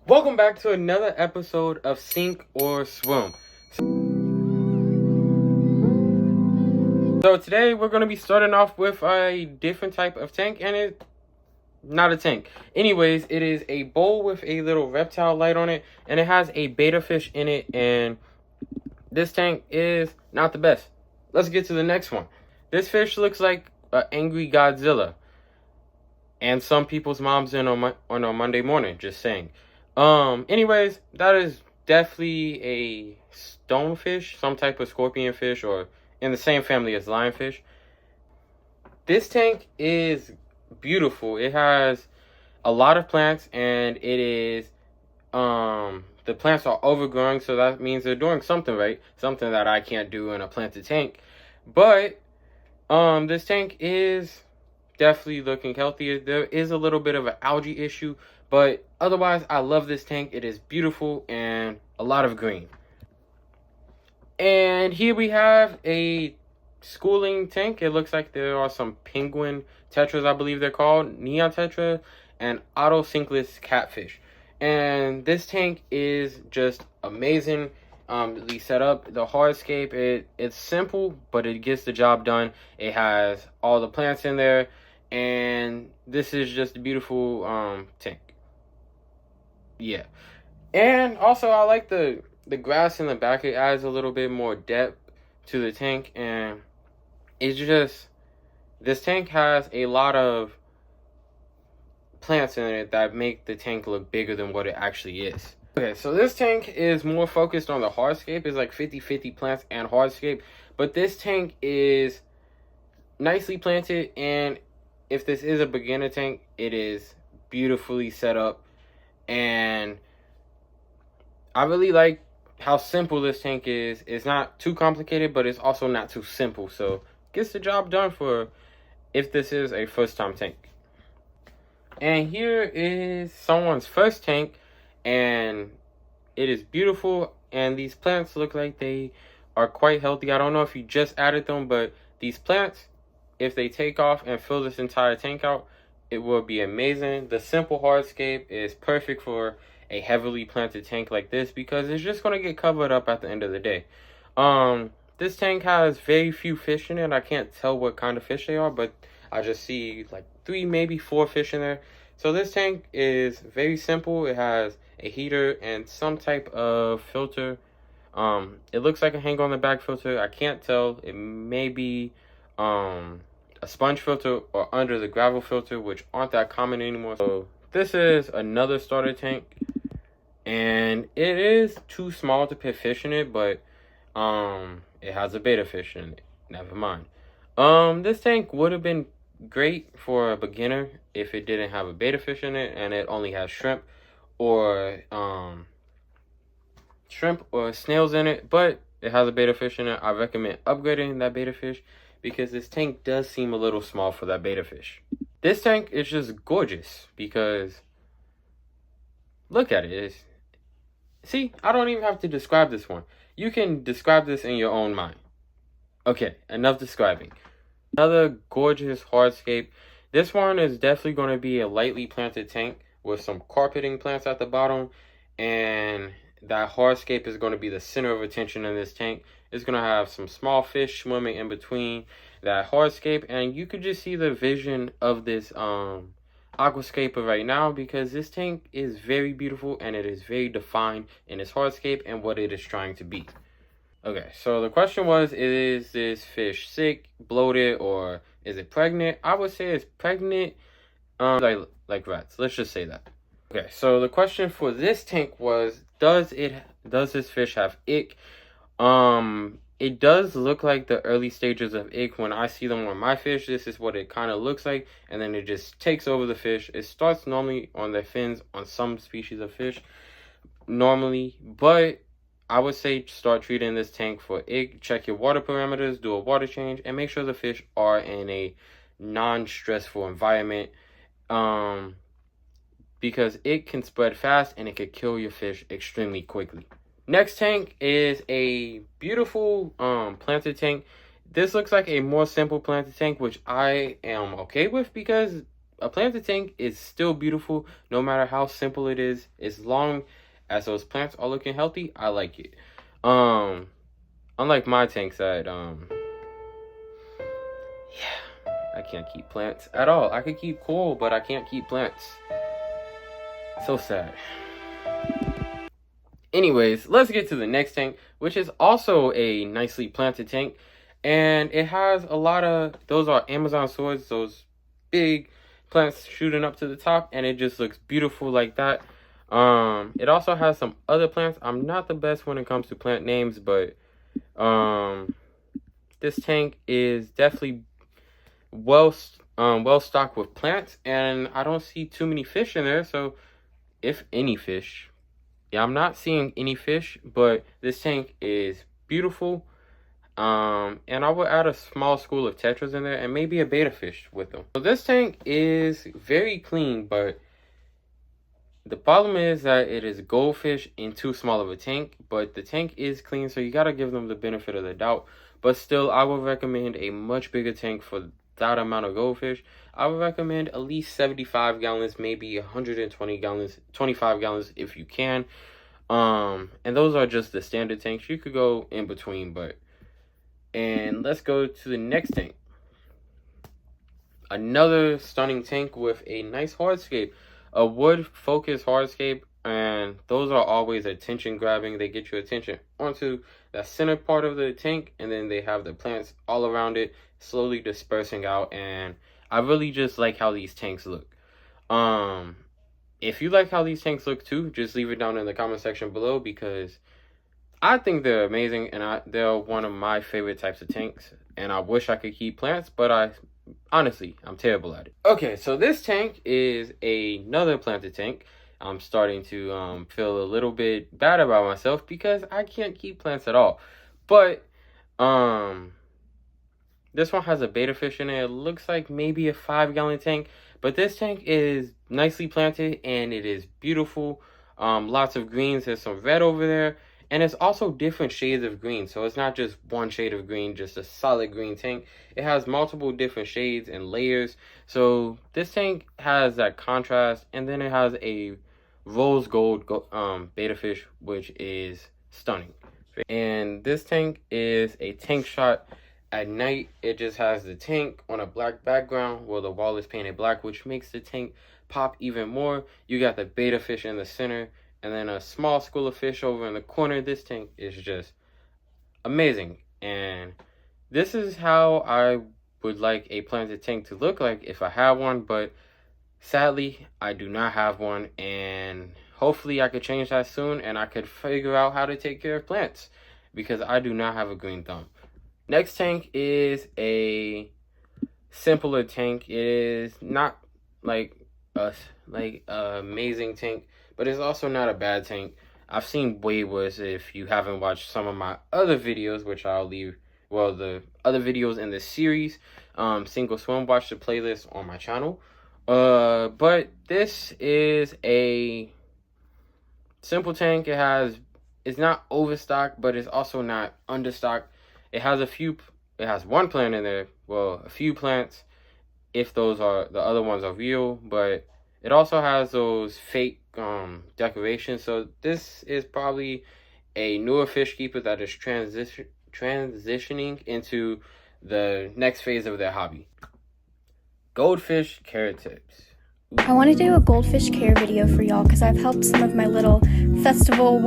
Welcome back to another episode of Sink or Swim. So today we're going to be starting off with a different type of tank, and it's not a tank. Anyways, it is a bowl with a little reptile light on it, and it has a betta fish in it, and this tank is not the best. Let's get to the next one. This fish looks like an angry Godzilla, and some people's moms in on a Monday morning, just saying. Anyways, that is definitely a stonefish, some type of scorpion fish, or in the same family as lionfish. This tank is beautiful. It has a lot of plants, and it is the plants are overgrowing, so that means they're doing something right, something that I can't do in a planted tank. But this tank is definitely looking healthy. There is a little bit of an algae issue, but otherwise I love this tank. It is beautiful and a lot of green. And here we have a schooling tank. It looks like there are some penguin tetras, I believe they're called, neon tetra, and autocinkless catfish. And this tank is just amazing. The setup, the hardscape, it's simple, but it gets the job done. It has all the plants in there, and this is just a beautiful tank. Yeah. And also I like the grass in the back. It adds a little bit more depth to the tank, and it's just, this tank has a lot of plants in it that make the tank look bigger than what it actually is. Okay, so this tank is more focused on the hardscape. It's like 50-50 plants and hardscape, but this tank is nicely planted, and if this is a beginner tank, it is beautifully set up, and I really like how simple this tank is. It's not too complicated, but it's also not too simple, so gets the job done for if this is a first time tank. And here is someone's first tank, and it is beautiful, and these plants look like they are quite healthy. I don't know if you just added them, but these plants, if they take off and fill this entire tank out, it will be amazing. The simple hardscape is perfect for a heavily planted tank like this, because it's just going to get covered up at the end of the day. This tank has very few fish in it. I can't tell what kind of fish they are, but I just see like 3, maybe 4 fish in there. So this tank is very simple. It has a heater and some type of filter. It looks like a hang on the back filter. I can't tell. It may be a sponge filter or under the gravel filter, which aren't that common anymore. So this is another starter tank, and it is too small to put fish in it, but it has a betta fish in it. Never mind. This tank would have been great for a beginner if it didn't have a betta fish in it and it only has shrimp or snails in it, but it has a betta fish in it. I recommend upgrading that betta fish, because this tank does seem a little small for that betta fish. This tank is just gorgeous because look at it. See, I don't even have to describe this one. You can describe this in your own mind. Okay, enough describing. Another gorgeous hardscape. This one is definitely going to be a lightly planted tank with some carpeting plants at the bottom, and that hardscape is going to be the center of attention in this tank. It's going to have some small fish swimming in between that hardscape, and you could just see the vision of this aquascaper right now, because this tank is very beautiful and it is very defined in its hardscape and what it is trying to be. Okay, so the question was, is this fish sick, bloated, or is it pregnant? I would say it's pregnant, like rats. Let's just say that. Okay, so the question for this tank was, does this fish have ick? It does look like the early stages of ick. When I see them on my fish, this is what it kind of looks like, and then it just takes over the fish. It starts normally on their fins on some species of fish, normally, but I would say start treating this tank for ick. Check your water parameters, do a water change, and make sure the fish are in a non-stressful environment, because it can spread fast and it could kill your fish extremely quickly. Next tank is a beautiful planted tank. This looks like a more simple planted tank, which I am okay with, because a planted tank is still beautiful no matter how simple it is. As long as those plants are looking healthy, I like it. Unlike my tanks that yeah, I can't keep plants at all. I could keep coral, but I can't keep plants. So sad. Anyways, let's get to the next tank, which is also a nicely planted tank. And it has a lot of, those are Amazon swords, those big plants shooting up to the top, and it just looks beautiful like that. It also has some other plants. I'm not the best when it comes to plant names, but this tank is definitely well stocked with plants, and I don't see too many fish in there. So if any fish, yeah, I'm not seeing any fish, but this tank is beautiful. And I will add a small school of tetras in there and maybe a beta fish with them. So this tank is very clean, but the problem is that it is goldfish in too small of a tank. But the tank is clean, so you gotta give them the benefit of the doubt. But still, I would recommend a much bigger tank for that amount of goldfish. I would recommend at least 75 gallons, maybe 120 gallons, 25 gallons if you can. And those are just the standard tanks. You could go in between, but... And let's go to the next tank. Another stunning tank with a nice hardscape. A wood-focused hardscape, and those are always attention-grabbing. They get your attention onto the center part of the tank, and then they have the plants all around it, slowly dispersing out, and I really just like how these tanks look. If you like how these tanks look too, just leave it down in the comment section below, because I think they're amazing, and they're one of my favorite types of tanks, and I wish I could keep plants, but honestly, I'm terrible at it. Okay, so this tank is another planted tank. I'm starting to feel a little bit bad about myself because I can't keep plants at all. But this one has a beta fish in it. It looks like maybe a 5-gallon tank, but this tank is nicely planted and it is beautiful. Lots of greens. There's some red over there. And it's also different shades of green. So it's not just one shade of green, just a solid green tank. It has multiple different shades and layers. So this tank has that contrast. And then it has a rose gold beta fish, which is stunning. And this tank is a tank shot at night. It just has the tank on a black background where the wall is painted black, which makes the tank pop even more. You got the beta fish in the center, and then a small school of fish over in the corner. This tank is just amazing. And this is how I would like a planted tank to look like if I had one. But sadly, I do not have one. And hopefully I could change that soon. And I could figure out how to take care of plants, because I do not have a green thumb. Next tank is a simpler tank. It is not like a amazing tank, but it's also not a bad tank. I've seen way worse. If you haven't watched some of my other videos, which I'll leave, well, the other videos in this series, Sink or Swim, watch the playlist on my channel. But this is a simple tank. It's not overstocked, but it's also not understocked. It has one plant in there, well, a few plants, if the other ones are real, but it also has those fake decorations. So this is probably a newer fish keeper that is transitioning into the next phase of their hobby. Goldfish carrot tips. I want to do a goldfish care video for y'all because I've helped some of my little festival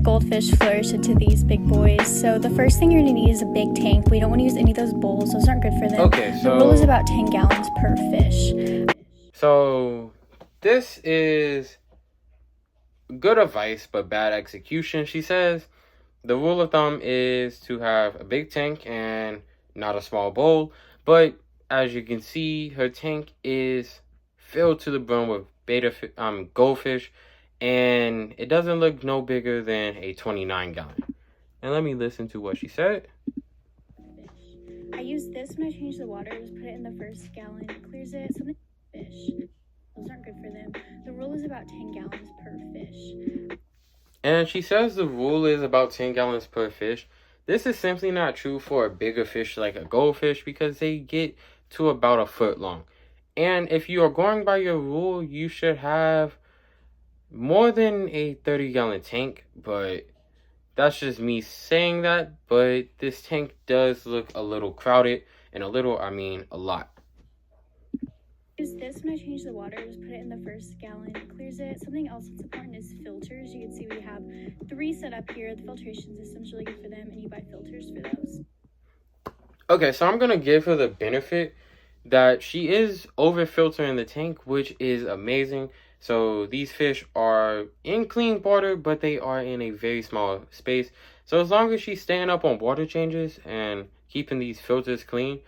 goldfish flourish into these big boys. So the first thing you're going to need is a big tank. We don't want to use any of those bowls. Those aren't good for them. Okay, so the rule is about 10 gallons per fish. So this is good advice, but bad execution. She says the rule of thumb is to have a big tank and not a small bowl. But as you can see, her tank is filled to the brim with goldfish, and it doesn't look no bigger than a 29-gallon. And let me listen to what she said. I use this when I change the water. Just put it in the first gallon. It clears it. Something fish. Those aren't good for them. The rule is about 10 gallons per fish. And she says the rule is about 10 gallons per fish. This is simply not true for a bigger fish like a goldfish, because they get to about a foot long. And if you are going by your rule, you should have more than a 30-gallon tank, but that's just me saying that. But this tank does look a little crowded, and a little, I mean a lot. Use this when I change the water, just put it in the first gallon, it clears it. Something else that's important is filters. You can see we have 3 set up here. The filtration system's really good for them, and you buy filters for those. Okay, so I'm gonna give her the benefit that she is over filtering the tank, which is amazing. So these fish are in clean water, but they are in a very small space. So as long as she's staying up on water changes and keeping these filters clean,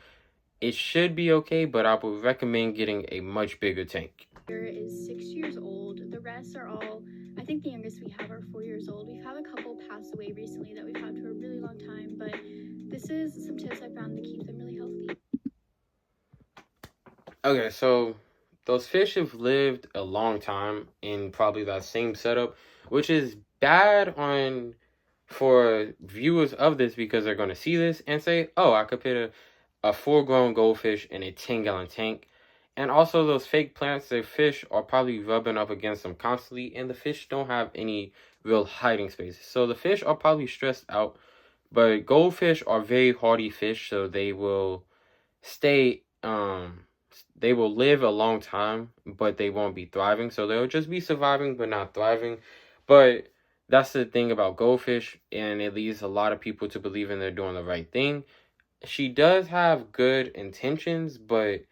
it should be okay, but I would recommend getting a much bigger tank. Here is 6 years old. The rest are all, I think the youngest we have are 4 years old. We've had a couple pass away recently that we've had for a really long time, but this is some tips I found to keep them really healthy. Okay, so those fish have lived a long time in probably that same setup, which is bad for viewers of this, because they're going to see this and say, oh, I could put a full-grown goldfish in a 10-gallon tank. And also those fake plants, their fish are probably rubbing up against them constantly, and the fish don't have any real hiding spaces. So the fish are probably stressed out, but goldfish are very hardy fish, so they will stay, they will live a long time, but they won't be thriving. So they'll just be surviving, but not thriving. But that's the thing about goldfish, and it leads a lot of people to believing they're doing the right thing. She does have good intentions, but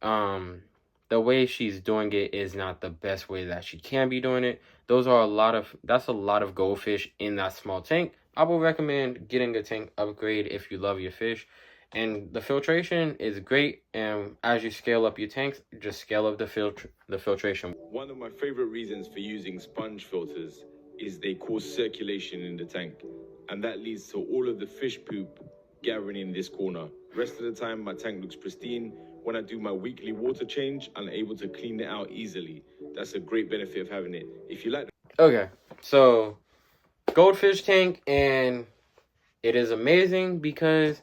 the way she's doing it is not the best way that she can be doing it. That's a lot of goldfish in that small tank. I would recommend getting a tank upgrade if you love your fish. And the filtration is great, and as you scale up your tanks, just scale up the filtration. One of my favorite reasons for using sponge filters is they cause circulation in the tank, and that leads to all of the fish poop gathering in this corner. Rest of the time, my tank looks pristine. When I do my weekly water change, I'm able to clean it out easily. That's a great benefit of having it. If you like... Okay, so goldfish tank, and it is amazing because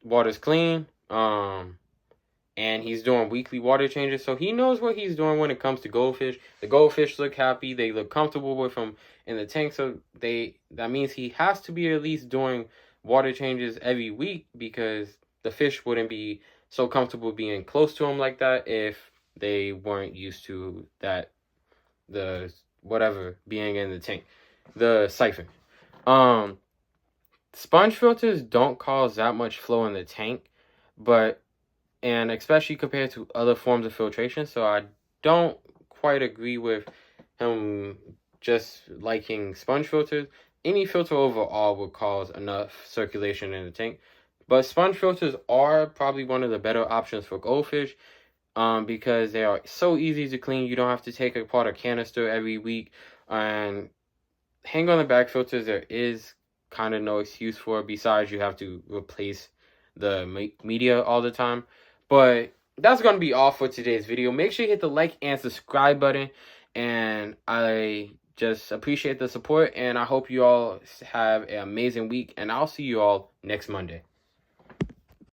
water's clean, and he's doing weekly water changes, so he knows what he's doing when it comes to goldfish. The goldfish look happy, they look comfortable with him in the tank, so that means he has to be at least doing water changes every week, because the fish wouldn't be so comfortable being close to him like that if they weren't used to being in the tank, the siphon. Sponge filters don't cause that much flow in the tank, and especially compared to other forms of filtration, so I don't quite agree with him just liking sponge filters. Any filter overall would cause enough circulation in the tank, but sponge filters are probably one of the better options for goldfish, because they are so easy to clean. You don't have to take apart a canister every week, and hang on the back filters there is kind of no excuse for it, besides you have to replace the media all the time. But that's going to be all for today's video. Make sure you hit the like and subscribe button, and I just appreciate the support, and I hope you all have an amazing week, and I'll see you all next Monday.